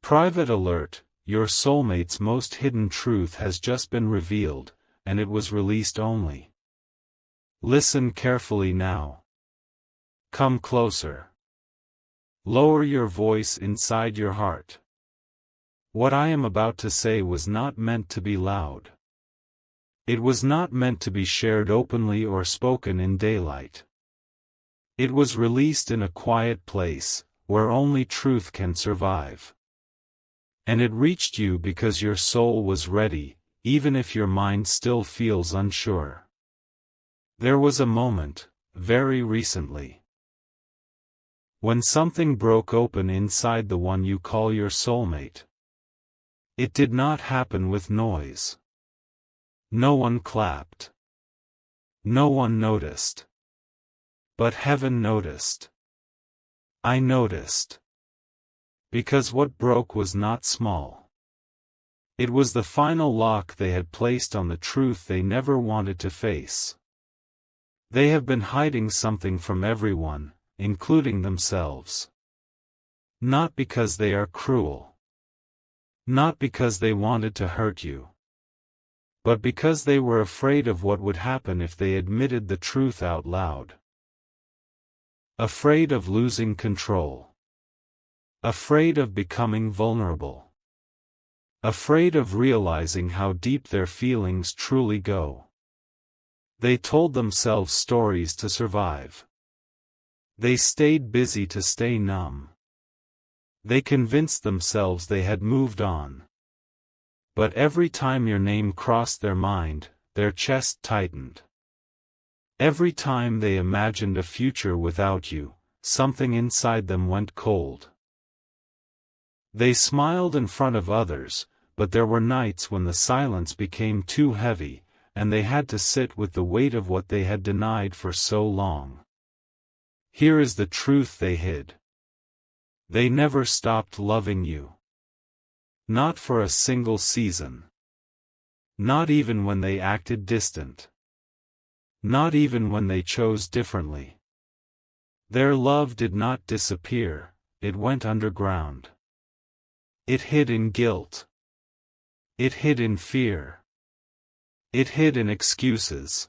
Private alert, your soulmate's most hidden truth has just been revealed, and it was released only. Listen carefully now. Come closer. Lower your voice inside your heart. What I am about to say was not meant to be loud. It was not meant to be shared openly or spoken in daylight. It was released in a quiet place, where only truth can survive. And it reached you because your soul was ready, even if your mind still feels unsure. There was a moment, very recently, when something broke open inside the one you call your soulmate. It did not happen with noise. No one clapped. No one noticed. But heaven noticed. I noticed. Because what broke was not small. It was the final lock they had placed on the truth they never wanted to face. They have been hiding something from everyone, including themselves. Not because they are cruel. Not because they wanted to hurt you. But because they were afraid of what would happen if they admitted the truth out loud. Afraid of losing control. Afraid of becoming vulnerable. Afraid of realizing how deep their feelings truly go. They told themselves stories to survive. They stayed busy to stay numb. They convinced themselves they had moved on. But every time your name crossed their mind, their chest tightened. Every time they imagined a future without you, something inside them went cold. They smiled in front of others, but there were nights when the silence became too heavy, and they had to sit with the weight of what they had denied for so long. Here is the truth they hid. They never stopped loving you. Not for a single season. Not even when they acted distant. Not even when they chose differently. Their love did not disappear, it went underground. It hid in guilt. It hid in fear. It hid in excuses.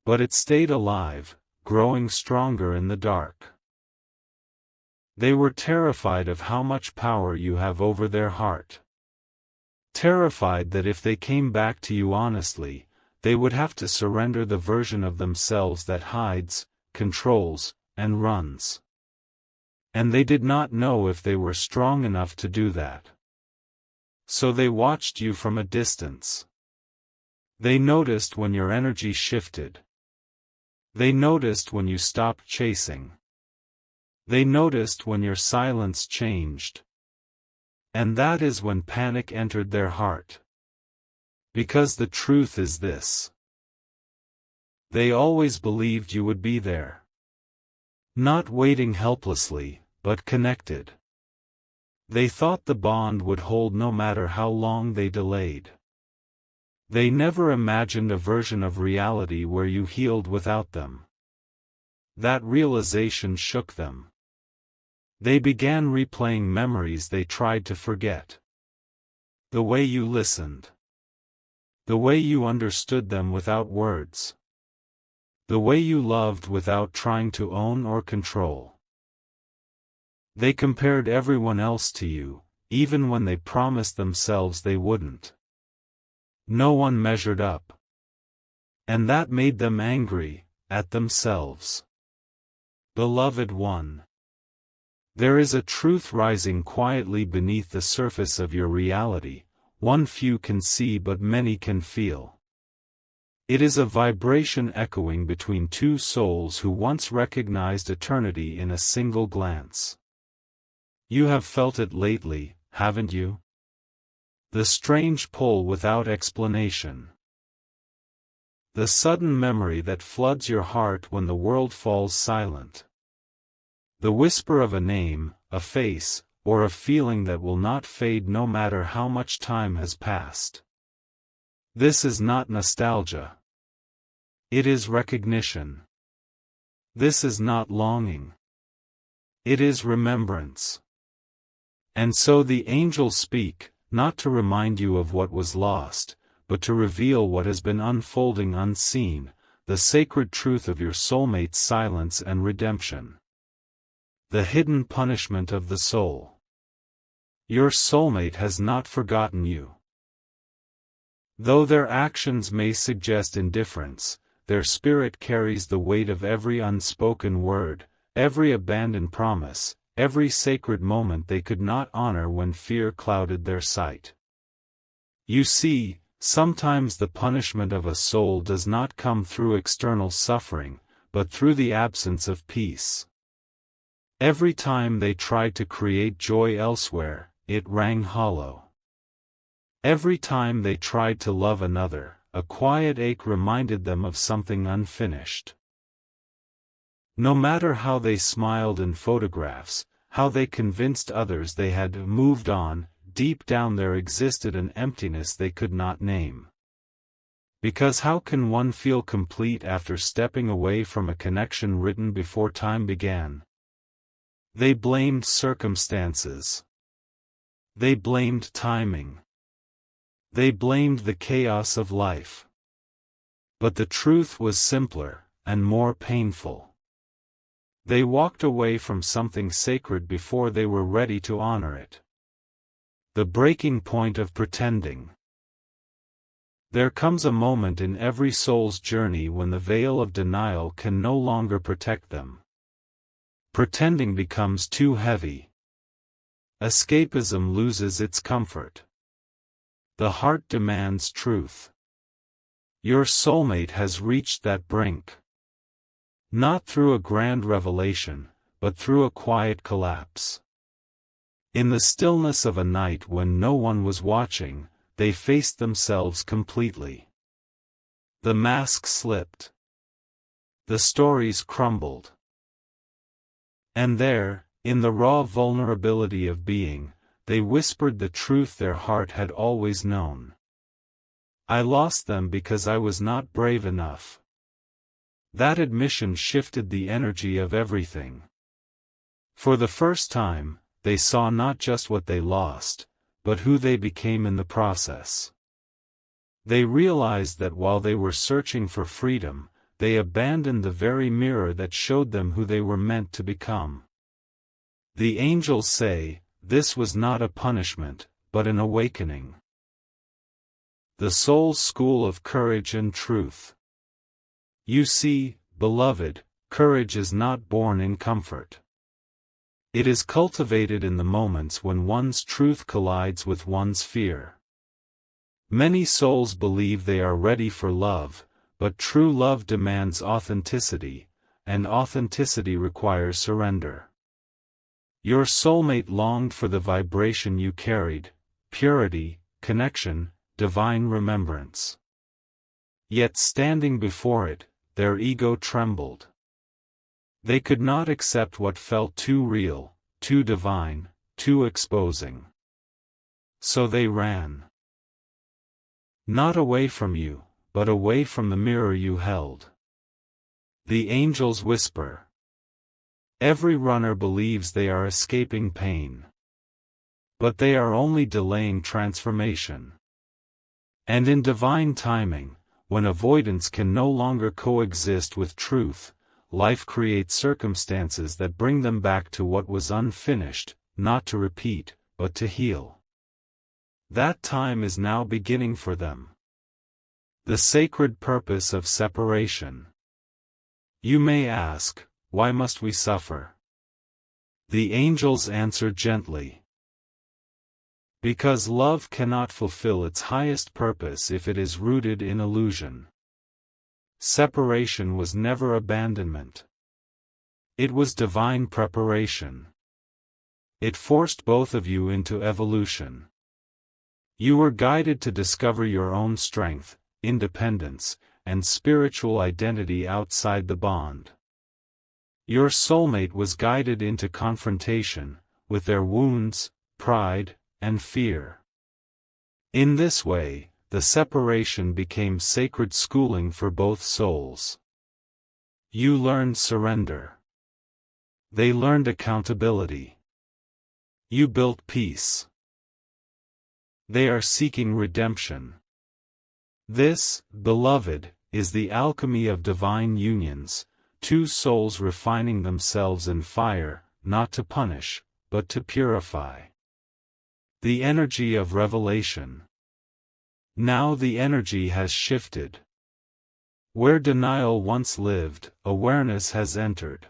But it stayed alive, growing stronger in the dark. They were terrified of how much power you have over their heart. Terrified that if they came back to you honestly, they would have to surrender the version of themselves that hides, controls, and runs. And they did not know if they were strong enough to do that. So they watched you from a distance. They noticed when your energy shifted. They noticed when you stopped chasing. They noticed when your silence changed. And that is when panic entered their heart. Because the truth is this. They always believed you would be there. Not waiting helplessly, but connected. They thought the bond would hold no matter how long they delayed. They never imagined a version of reality where you healed without them. That realization shook them. They began replaying memories they tried to forget. The way you listened. The way you understood them without words. The way you loved without trying to own or control. They compared everyone else to you, even when they promised themselves they wouldn't. No one measured up. And that made them angry, at themselves. Beloved one. There is a truth rising quietly beneath the surface of your reality, one few can see but many can feel. It is a vibration echoing between two souls who once recognized eternity in a single glance. You have felt it lately, haven't you? The strange pull without explanation. The sudden memory that floods your heart when the world falls silent. The whisper of a name, a face, or a feeling that will not fade no matter how much time has passed. This is not nostalgia. It is recognition. This is not longing. It is remembrance. And so the angels speak, not to remind you of what was lost, but to reveal what has been unfolding unseen, the sacred truth of your soulmate's silence and redemption. The hidden punishment of the soul. Your soulmate has not forgotten you. Though their actions may suggest indifference, their spirit carries the weight of every unspoken word, every abandoned promise, every sacred moment they could not honor when fear clouded their sight. You see, sometimes the punishment of a soul does not come through external suffering, but through the absence of peace. Every time they tried to create joy elsewhere, it rang hollow. Every time they tried to love another, a quiet ache reminded them of something unfinished. No matter how they smiled in photographs, how they convinced others they had moved on, deep down there existed an emptiness they could not name. Because how can one feel complete after stepping away from a connection written before time began? They blamed circumstances. They blamed timing. They blamed the chaos of life. But the truth was simpler, and more painful. They walked away from something sacred before they were ready to honor it. The breaking point of pretending. There comes a moment in every soul's journey when the veil of denial can no longer protect them. Pretending becomes too heavy. Escapism loses its comfort. The heart demands truth. Your soulmate has reached that brink. Not through a grand revelation, but through a quiet collapse. In the stillness of a night when no one was watching, they faced themselves completely. The mask slipped. The stories crumbled. And there, in the raw vulnerability of being, they whispered the truth their heart had always known. I lost them because I was not brave enough. That admission shifted the energy of everything. For the first time, they saw not just what they lost, but who they became in the process. They realized that while they were searching for freedom, they abandoned the very mirror that showed them who they were meant to become. The angels say, this was not a punishment, but an awakening. The soul's school of courage and truth. You see, beloved, courage is not born in comfort. It is cultivated in the moments when one's truth collides with one's fear. Many souls believe they are ready for love, but true love demands authenticity, and authenticity requires surrender. Your soulmate longed for the vibration you carried, purity, connection, divine remembrance. Yet standing before it, their ego trembled. They could not accept what felt too real, too divine, too exposing. So they ran. Not away from you, but away from the mirror you held. The angels whisper. Every runner believes they are escaping pain. But they are only delaying transformation. And in divine timing, when avoidance can no longer coexist with truth, life creates circumstances that bring them back to what was unfinished, not to repeat, but to heal. That time is now beginning for them. The sacred purpose of separation. You may ask, why must we suffer? The angels answer gently. Because love cannot fulfill its highest purpose if it is rooted in illusion. Separation was never abandonment. It was divine preparation. It forced both of you into evolution. You were guided to discover your own strength, independence, and spiritual identity outside the bond. Your soulmate was guided into confrontation, with their wounds, pride, and fear. In this way, the separation became sacred schooling for both souls. You learned surrender. They learned accountability. You built peace. They are seeking redemption. This, beloved, is the alchemy of divine unions, two souls refining themselves in fire, not to punish, but to purify. The energy of revelation. Now the energy has shifted. Where denial once lived, awareness has entered.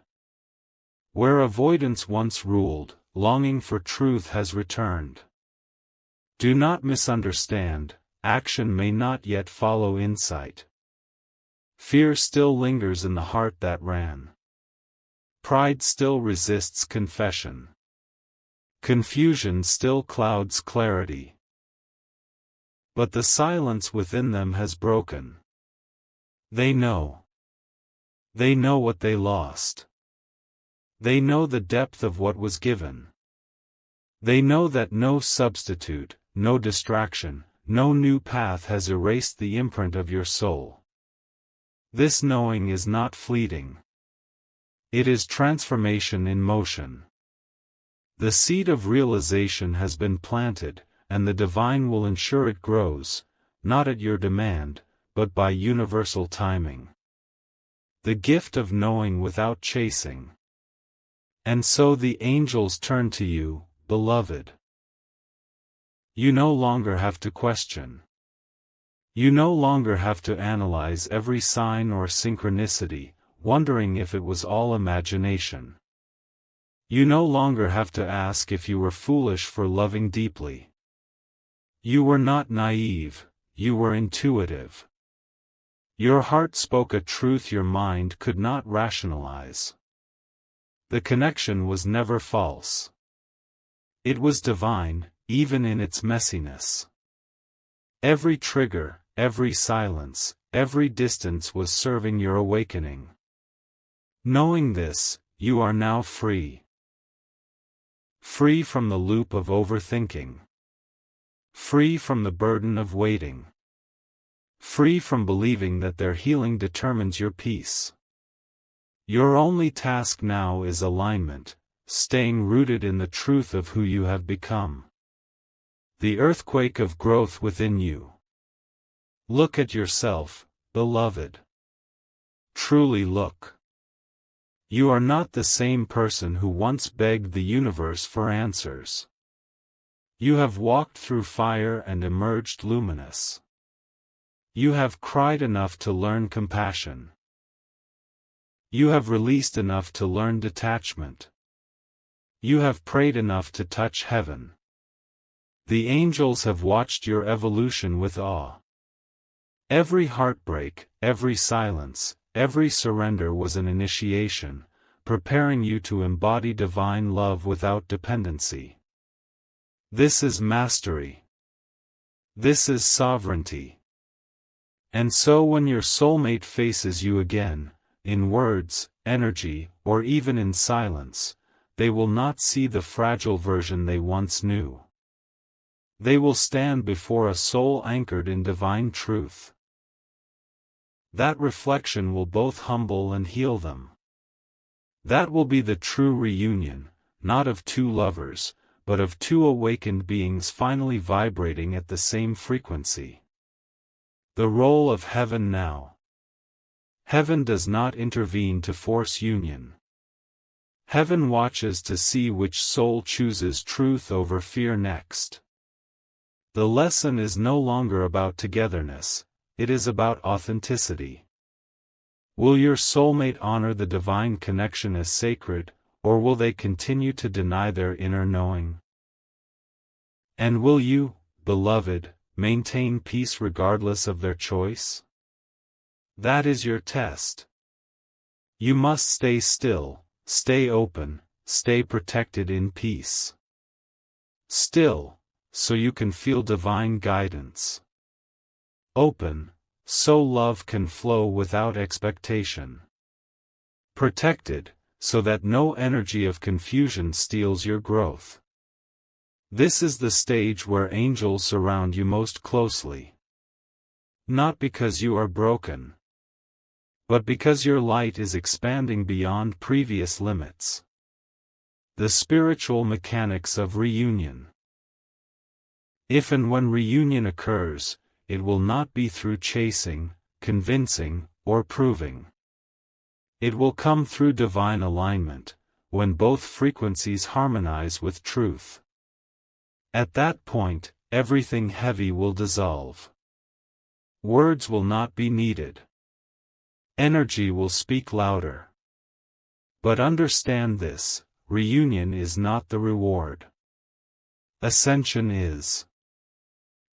Where avoidance once ruled, longing for truth has returned. Do not misunderstand, action may not yet follow insight. Fear still lingers in the heart that ran. Pride still resists confession. Confusion still clouds clarity. But the silence within them has broken. They know. They know what they lost. They know the depth of what was given. They know that no substitute, no distraction, no new path has erased the imprint of your soul. This knowing is not fleeting. It is transformation in motion. The seed of realization has been planted, and the divine will ensure it grows, not at your demand, but by universal timing. The gift of knowing without chasing. And so the angels turn to you, beloved. You no longer have to question. You no longer have to analyze every sign or synchronicity, wondering if it was all imagination. You no longer have to ask if you were foolish for loving deeply. You were not naive, you were intuitive. Your heart spoke a truth your mind could not rationalize. The connection was never false. It was divine, even in its messiness. Every trigger, every silence, every distance was serving your awakening. Knowing this, you are now free. Free from the loop of overthinking. Free from the burden of waiting. Free from believing that their healing determines your peace. Your only task now is alignment, staying rooted in the truth of who you have become. The earthquake of growth within you. Look at yourself, beloved. Truly look. You are not the same person who once begged the universe for answers. You have walked through fire and emerged luminous. You have cried enough to learn compassion. You have released enough to learn detachment. You have prayed enough to touch heaven. The angels have watched your evolution with awe. Every heartbreak, every silence, every surrender was an initiation, preparing you to embody divine love without dependency. This is mastery. This is sovereignty. And so when your soulmate faces you again, in words, energy, or even in silence, they will not see the fragile version they once knew. They will stand before a soul anchored in divine truth. That reflection will both humble and heal them. That will be the true reunion, not of two lovers, but of two awakened beings finally vibrating at the same frequency. The role of heaven now. Heaven does not intervene to force union. Heaven watches to see which soul chooses truth over fear next. The lesson is no longer about togetherness, it is about authenticity. Will your soulmate honor the divine connection as sacred, or will they continue to deny their inner knowing? And will you, beloved, maintain peace regardless of their choice? That is your test. You must stay still, stay open, stay protected in peace. Still, so you can feel divine guidance. Open, so love can flow without expectation. Protected, so that no energy of confusion steals your growth. This is the stage where angels surround you most closely. Not because you are broken, but because your light is expanding beyond previous limits. The spiritual mechanics of reunion. If and when reunion occurs, it will not be through chasing, convincing, or proving. It will come through divine alignment, when both frequencies harmonize with truth. At that point, everything heavy will dissolve. Words will not be needed. Energy will speak louder. But understand this, reunion is not the reward. Ascension is.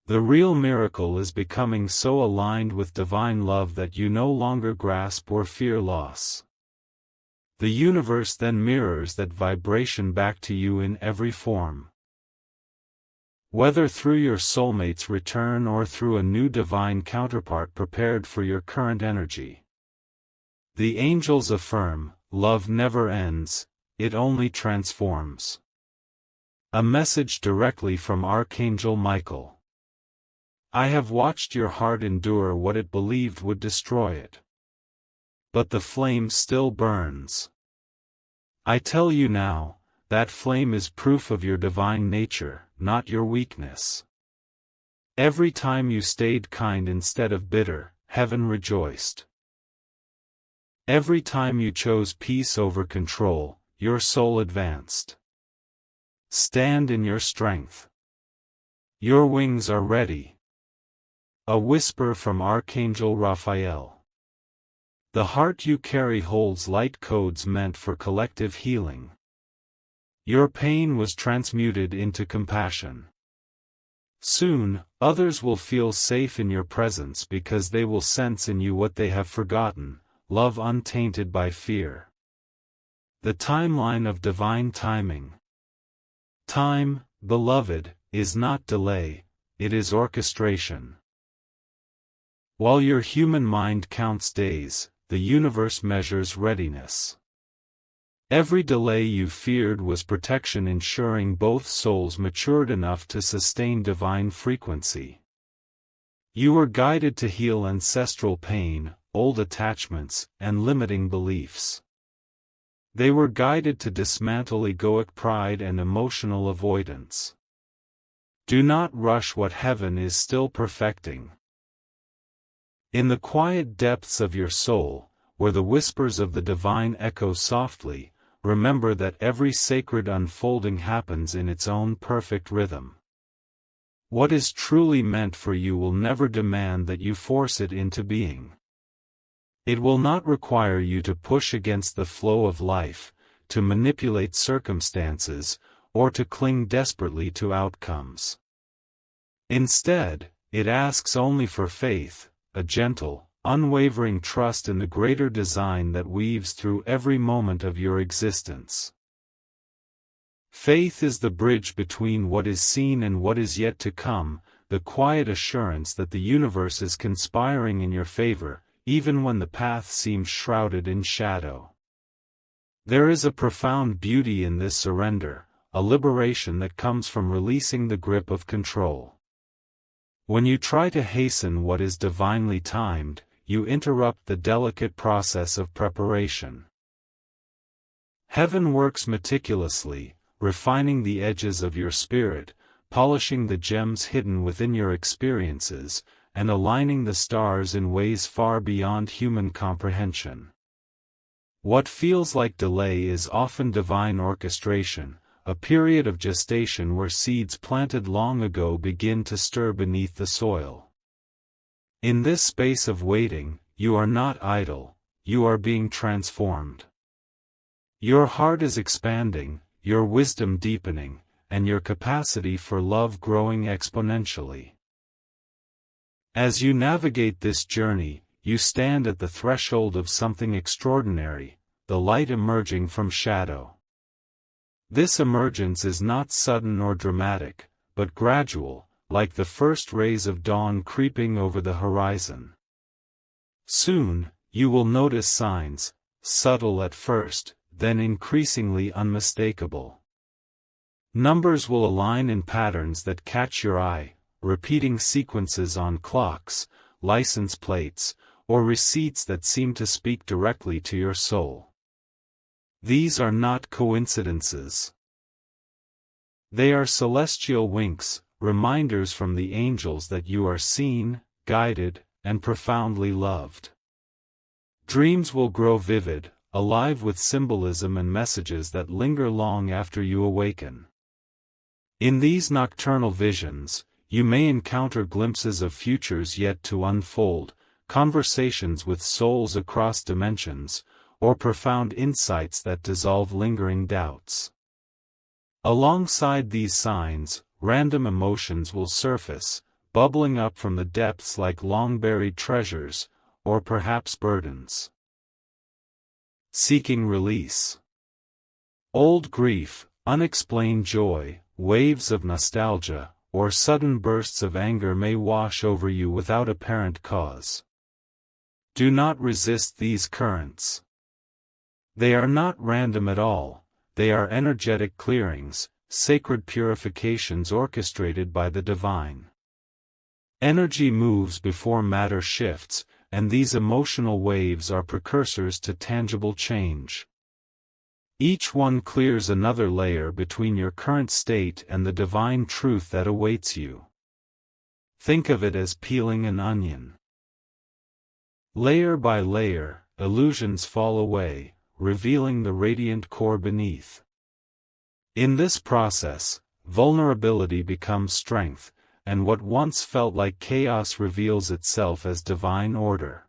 The real miracle is becoming so aligned with divine love that you no longer grasp or fear loss. The universe then mirrors that vibration back to you in every form. Whether through your soulmate's return or through a new divine counterpart prepared for your current energy. The angels affirm, love never ends, it only transforms. A message directly from Archangel Michael. I have watched your heart endure what it believed would destroy it. But the flame still burns. I tell you now, that flame is proof of your divine nature, not your weakness. Every time you stayed kind instead of bitter, heaven rejoiced. Every time you chose peace over control, your soul advanced. Stand in your strength. Your wings are ready. A whisper from Archangel Raphael. The heart you carry holds light codes meant for collective healing. Your pain was transmuted into compassion. Soon, others will feel safe in your presence because they will sense in you what they have forgotten, love untainted by fear. The timeline of divine timing. Time, beloved, is not delay, it is orchestration. While your human mind counts days, the universe measures readiness. Every delay you feared was protection, ensuring both souls matured enough to sustain divine frequency. You were guided to heal ancestral pain, old attachments, and limiting beliefs. They were guided to dismantle egoic pride and emotional avoidance. Do not rush what heaven is still perfecting. In the quiet depths of your soul, where the whispers of the divine echo softly, remember that every sacred unfolding happens in its own perfect rhythm. What is truly meant for you will never demand that you force it into being. It will not require you to push against the flow of life, to manipulate circumstances, or to cling desperately to outcomes. Instead, it asks only for faith, a gentle, unwavering trust in the greater design that weaves through every moment of your existence. Faith is the bridge between what is seen and what is yet to come, the quiet assurance that the universe is conspiring in your favor, even when the path seems shrouded in shadow. There is a profound beauty in this surrender, a liberation that comes from releasing the grip of control. When you try to hasten what is divinely timed, you interrupt the delicate process of preparation. Heaven works meticulously, refining the edges of your spirit, polishing the gems hidden within your experiences, and aligning the stars in ways far beyond human comprehension. What feels like delay is often divine orchestration, a period of gestation where seeds planted long ago begin to stir beneath the soil. In this space of waiting, you are not idle, you are being transformed. Your heart is expanding, your wisdom deepening, and your capacity for love growing exponentially. As you navigate this journey, you stand at the threshold of something extraordinary, the light emerging from shadow. This emergence is not sudden or dramatic, but gradual, like the first rays of dawn creeping over the horizon. Soon, you will notice signs, subtle at first, then increasingly unmistakable. Numbers will align in patterns that catch your eye, repeating sequences on clocks, license plates, or receipts that seem to speak directly to your soul. These are not coincidences. They are celestial winks, reminders from the angels that you are seen, guided, and profoundly loved. Dreams will grow vivid, alive with symbolism and messages that linger long after you awaken. In these nocturnal visions, you may encounter glimpses of futures yet to unfold, conversations with souls across dimensions, or profound insights that dissolve lingering doubts. Alongside these signs, random emotions will surface, bubbling up from the depths like long-buried treasures, or perhaps burdens. Seeking release. Old grief, unexplained joy, waves of nostalgia, or sudden bursts of anger may wash over you without apparent cause. Do not resist these currents. They are not random at all, they are energetic clearings, sacred purifications orchestrated by the divine. Energy moves before matter shifts, and these emotional waves are precursors to tangible change. Each one clears another layer between your current state and the divine truth that awaits you. Think of it as peeling an onion. Layer by layer, illusions fall away, revealing the radiant core beneath. In this process, vulnerability becomes strength, and what once felt like chaos reveals itself as divine order.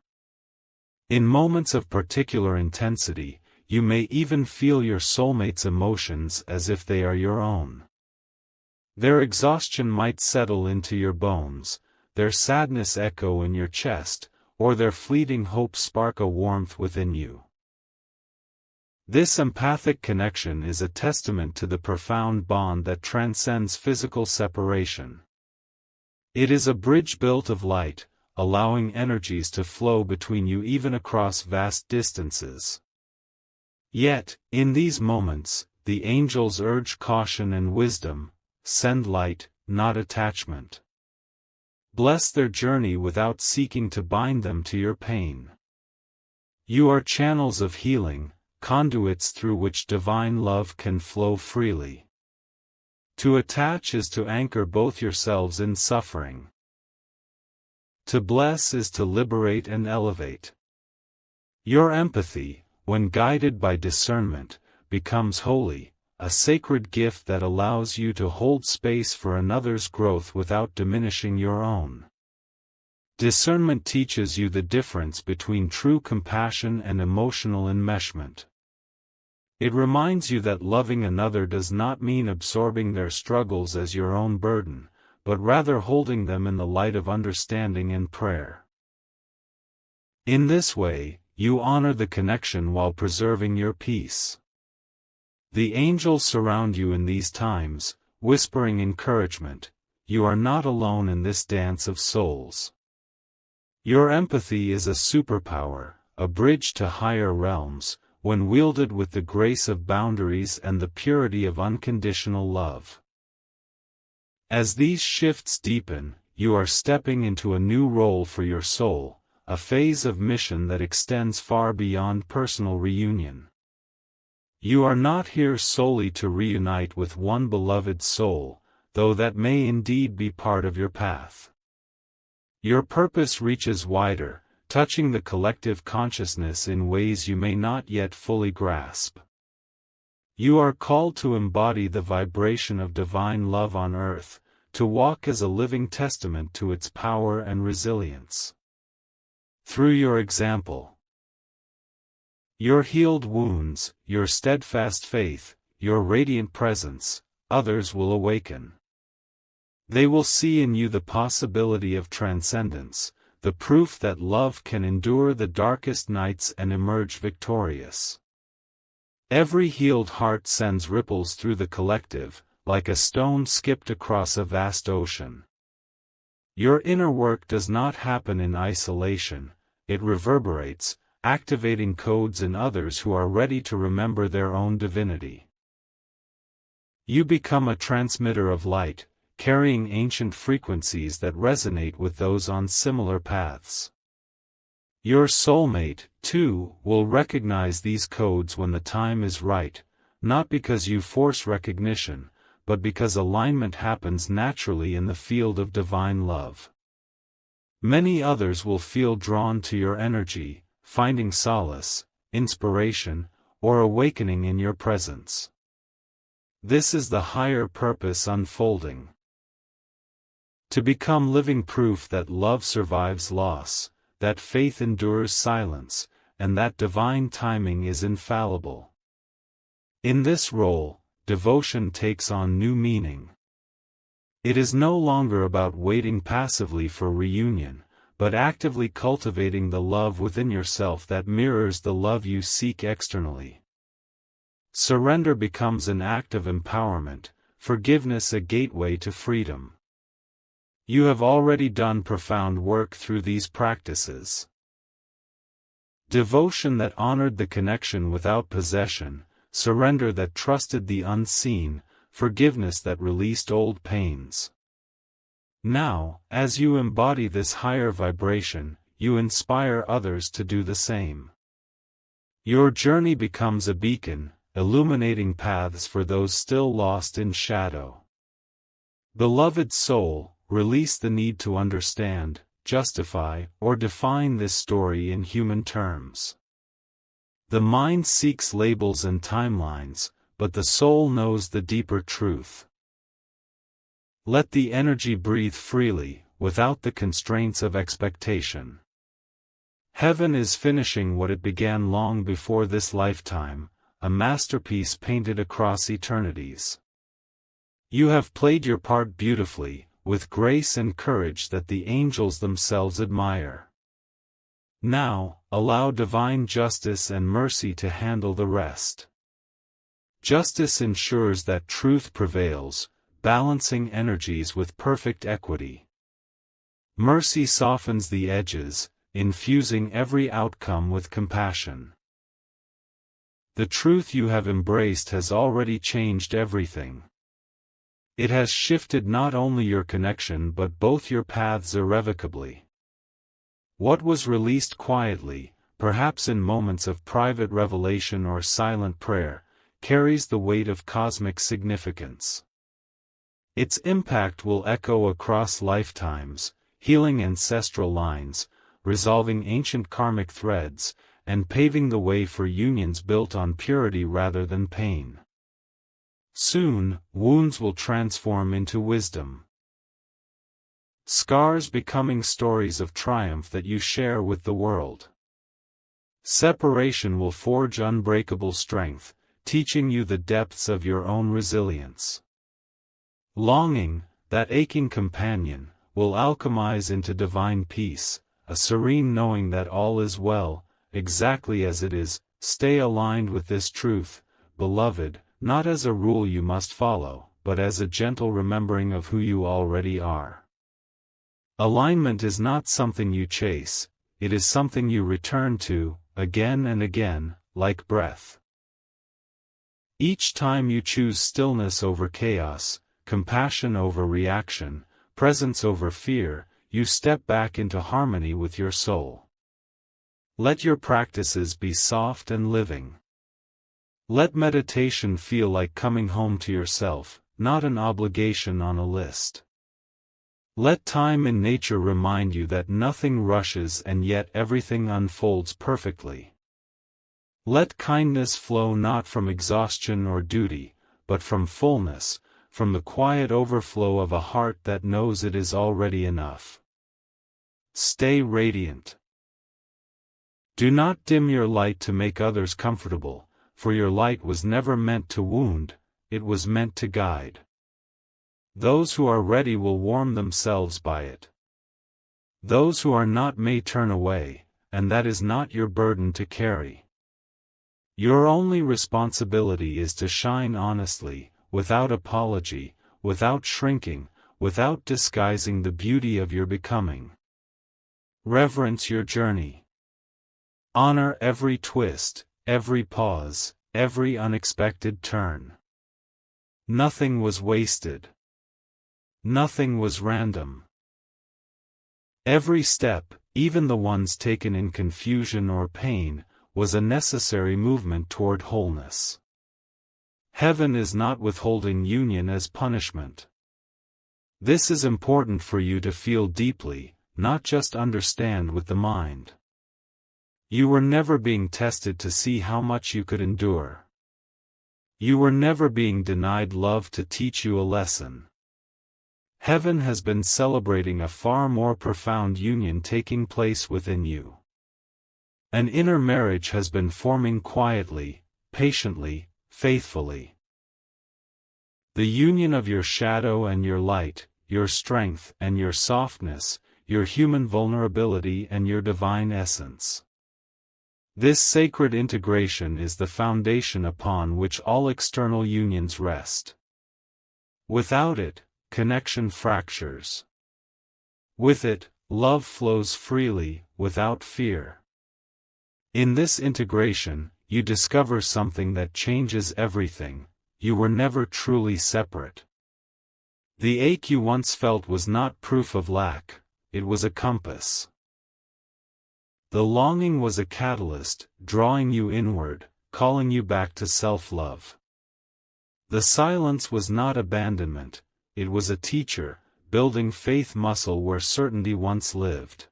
In moments of particular intensity, you may even feel your soulmate's emotions as if they are your own. Their exhaustion might settle into your bones, their sadness echo in your chest, or their fleeting hope spark a warmth within you. This empathic connection is a testament to the profound bond that transcends physical separation. It is a bridge built of light, allowing energies to flow between you even across vast distances. Yet, in these moments, the angels urge caution and wisdom, send light, not attachment. Bless their journey without seeking to bind them to your pain. You are channels of healing, conduits through which divine love can flow freely. To attach is to anchor both yourselves in suffering. To bless is to liberate and elevate. Your empathy, when guided by discernment, becomes holy, a sacred gift that allows you to hold space for another's growth without diminishing your own. Discernment teaches you the difference between true compassion and emotional enmeshment. It reminds you that loving another does not mean absorbing their struggles as your own burden, but rather holding them in the light of understanding and prayer. In this way, you honor the connection while preserving your peace. The angels surround you in these times, whispering encouragement. You are not alone in this dance of souls. Your empathy is a superpower, a bridge to higher realms, when wielded with the grace of boundaries and the purity of unconditional love. As these shifts deepen, you are stepping into a new role for your soul, a phase of mission that extends far beyond personal reunion. You are not here solely to reunite with one beloved soul, though that may indeed be part of your path. Your purpose reaches wider, touching the collective consciousness in ways you may not yet fully grasp. You are called to embody the vibration of divine love on earth, to walk as a living testament to its power and resilience. Through your example, your healed wounds, your steadfast faith, your radiant presence, others will awaken. They will see in you the possibility of transcendence, the proof that love can endure the darkest nights and emerge victorious. Every healed heart sends ripples through the collective, like a stone skipped across a vast ocean. Your inner work does not happen in isolation, it reverberates, activating codes in others who are ready to remember their own divinity. You become a transmitter of light, carrying ancient frequencies that resonate with those on similar paths. Your soulmate, too, will recognize these codes when the time is right, not because you force recognition, but because alignment happens naturally in the field of divine love. Many others will feel drawn to your energy, finding solace, inspiration, or awakening in your presence. This is the higher purpose unfolding. To become living proof that love survives loss, that faith endures silence, and that divine timing is infallible. In this role, devotion takes on new meaning. It is no longer about waiting passively for reunion, but actively cultivating the love within yourself that mirrors the love you seek externally. Surrender becomes an act of empowerment, forgiveness a gateway to freedom. You have already done profound work through these practices. Devotion that honored the connection without possession, surrender that trusted the unseen, forgiveness that released old pains. Now, as you embody this higher vibration, you inspire others to do the same. Your journey becomes a beacon, illuminating paths for those still lost in shadow. Beloved soul, release the need to understand, justify, or define this story in human terms. The mind seeks labels and timelines, but the soul knows the deeper truth. Let the energy breathe freely, without the constraints of expectation. Heaven is finishing what it began long before this lifetime, a masterpiece painted across eternities. You have played your part beautifully, with grace and courage that the angels themselves admire. Now, allow divine justice and mercy to handle the rest. Justice ensures that truth prevails, balancing energies with perfect equity. Mercy softens the edges, infusing every outcome with compassion. The truth you have embraced has already changed everything. It has shifted not only your connection but both your paths irrevocably. What was released quietly, perhaps in moments of private revelation or silent prayer, carries the weight of cosmic significance. Its impact will echo across lifetimes, healing ancestral lines, resolving ancient karmic threads, and paving the way for unions built on purity rather than pain. Soon, wounds will transform into wisdom. Scars becoming stories of triumph that you share with the world. Separation will forge unbreakable strength, teaching you the depths of your own resilience. Longing, that aching companion, will alchemize into divine peace, a serene knowing that all is well, exactly as it is. Stay aligned with this truth, beloved, not as a rule you must follow, but as a gentle remembering of who you already are. Alignment is not something you chase, it is something you return to, again and again, like breath. Each time you choose stillness over chaos, compassion over reaction, presence over fear, you step back into harmony with your soul. Let your practices be soft and living. Let meditation feel like coming home to yourself, not an obligation on a list. Let time in nature remind you that nothing rushes and yet everything unfolds perfectly. Let kindness flow not from exhaustion or duty, but from fullness, from the quiet overflow of a heart that knows it is already enough. Stay radiant. Do not dim your light to make others comfortable, for your light was never meant to wound, it was meant to guide. Those who are ready will warm themselves by it. Those who are not may turn away, and that is not your burden to carry. Your only responsibility is to shine honestly, without apology, without shrinking, without disguising the beauty of your becoming. Reverence your journey. Honor every twist, every pause, every unexpected turn. Nothing was wasted. Nothing was random. Every step, even the ones taken in confusion or pain, was a necessary movement toward wholeness. Heaven is not withholding union as punishment. This is important for you to feel deeply, not just understand with the mind. You were never being tested to see how much you could endure. You were never being denied love to teach you a lesson. Heaven has been celebrating a far more profound union taking place within you. An inner marriage has been forming quietly, patiently, faithfully. The union of your shadow and your light, your strength and your softness, your human vulnerability and your divine essence. This sacred integration is the foundation upon which all external unions rest. Without it, connection fractures. With it, love flows freely, without fear. In this integration, you discover something that changes everything. You were never truly separate. The ache you once felt was not proof of lack, it was a compass. The longing was a catalyst, drawing you inward, calling you back to self-love. The silence was not abandonment, it was a teacher, building faith muscle where certainty once lived.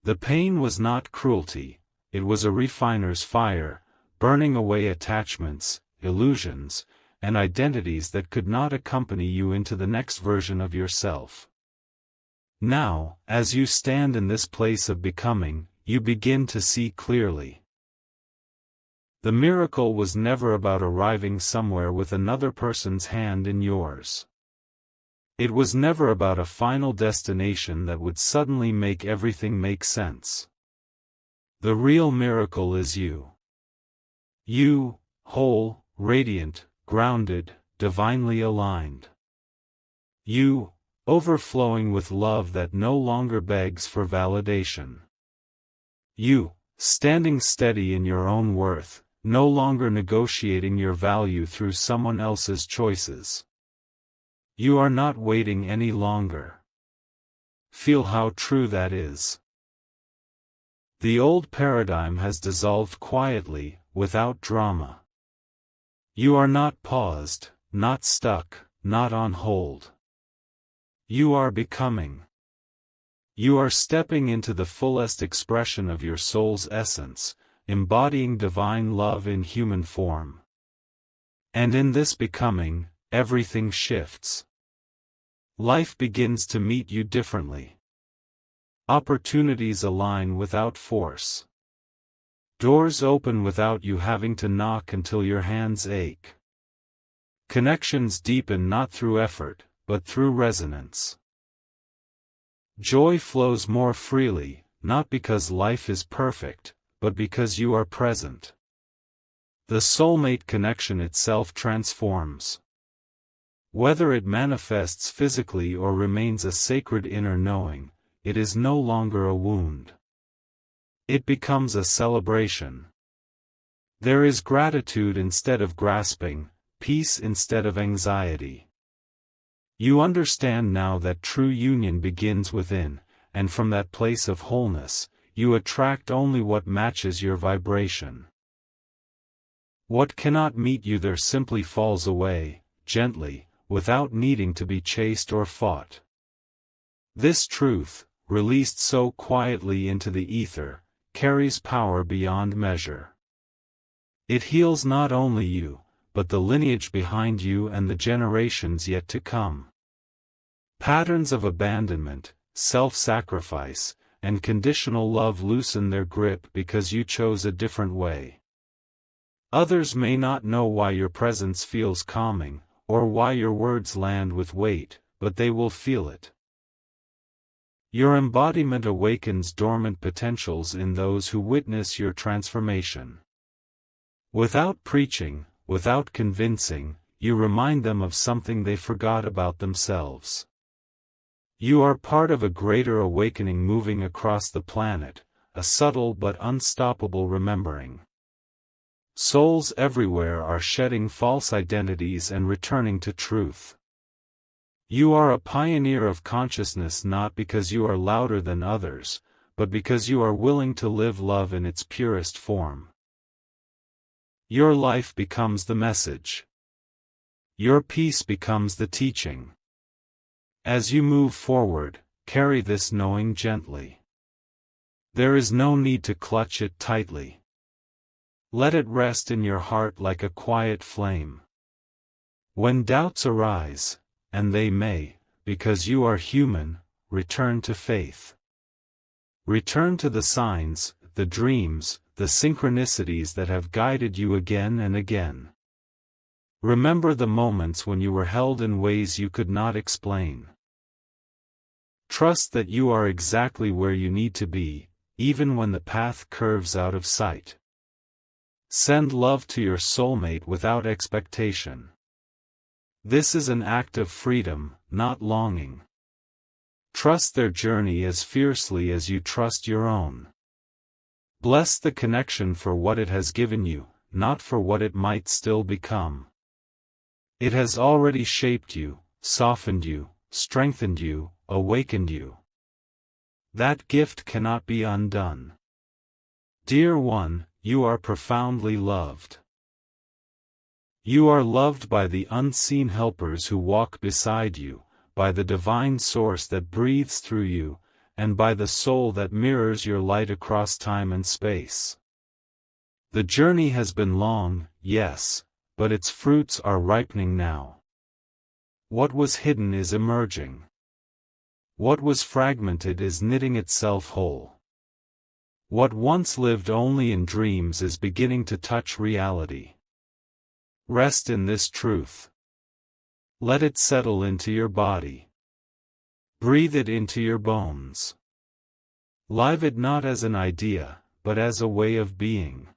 The pain was not cruelty, it was a refiner's fire, burning away attachments, illusions, and identities that could not accompany you into the next version of yourself. Now, as you stand in this place of becoming, you begin to see clearly. The miracle was never about arriving somewhere with another person's hand in yours. It was never about a final destination that would suddenly make everything make sense. The real miracle is you. You, whole, radiant, grounded, divinely aligned. You, overflowing with love that no longer begs for validation. You, standing steady in your own worth, no longer negotiating your value through someone else's choices. You are not waiting any longer. Feel how true that is. The old paradigm has dissolved quietly, without drama. You are not paused, not stuck, not on hold. You are becoming. You are stepping into the fullest expression of your soul's essence, embodying divine love in human form. And in this becoming, everything shifts. Life begins to meet you differently. Opportunities align without force. Doors open without you having to knock until your hands ache. Connections deepen not through effort, but through resonance. Joy flows more freely, not because life is perfect, but because you are present. The soulmate connection itself transforms. Whether it manifests physically or remains a sacred inner knowing, it is no longer a wound. It becomes a celebration. There is gratitude instead of grasping, peace instead of anxiety. You understand now that true union begins within, and from that place of wholeness, you attract only what matches your vibration. What cannot meet you there simply falls away, gently, without needing to be chased or fought. This truth, released so quietly into the ether, carries power beyond measure. It heals not only you, but the lineage behind you and the generations yet to come. Patterns of abandonment, self-sacrifice, and conditional love loosen their grip because you chose a different way. Others may not know why your presence feels calming, or why your words land with weight, but they will feel it. Your embodiment awakens dormant potentials in those who witness your transformation. Without preaching, without convincing, you remind them of something they forgot about themselves. You are part of a greater awakening moving across the planet, a subtle but unstoppable remembering. Souls everywhere are shedding false identities and returning to truth. You are a pioneer of consciousness not because you are louder than others, but because you are willing to live love in its purest form. Your life becomes the message. Your peace becomes the teaching. As you move forward, carry this knowing gently. There is no need to clutch it tightly. Let it rest in your heart like a quiet flame. When doubts arise, and they may, because you are human, return to faith. Return to the signs, the dreams, the synchronicities that have guided you again and again. Remember the moments when you were held in ways you could not explain. Trust that you are exactly where you need to be, even when the path curves out of sight. Send love to your soulmate without expectation. This is an act of freedom, not longing. Trust their journey as fiercely as you trust your own. Bless the connection for what it has given you, not for what it might still become. It has already shaped you, softened you, strengthened you, awakened you. That gift cannot be undone. Dear one, you are profoundly loved. You are loved by the unseen helpers who walk beside you, by the divine source that breathes through you, and by the soul that mirrors your light across time and space. The journey has been long, yes, but its fruits are ripening now. What was hidden is emerging. What was fragmented is knitting itself whole. What once lived only in dreams is beginning to touch reality. Rest in this truth. Let it settle into your body. Breathe it into your bones. Live it not as an idea, but as a way of being.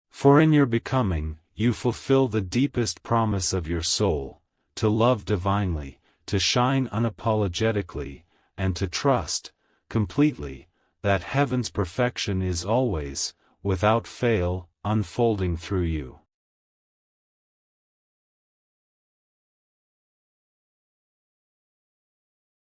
For in your becoming, you fulfill the deepest promise of your soul, to love divinely, to shine unapologetically, and to trust, completely, that heaven's perfection is always, without fail, unfolding through you.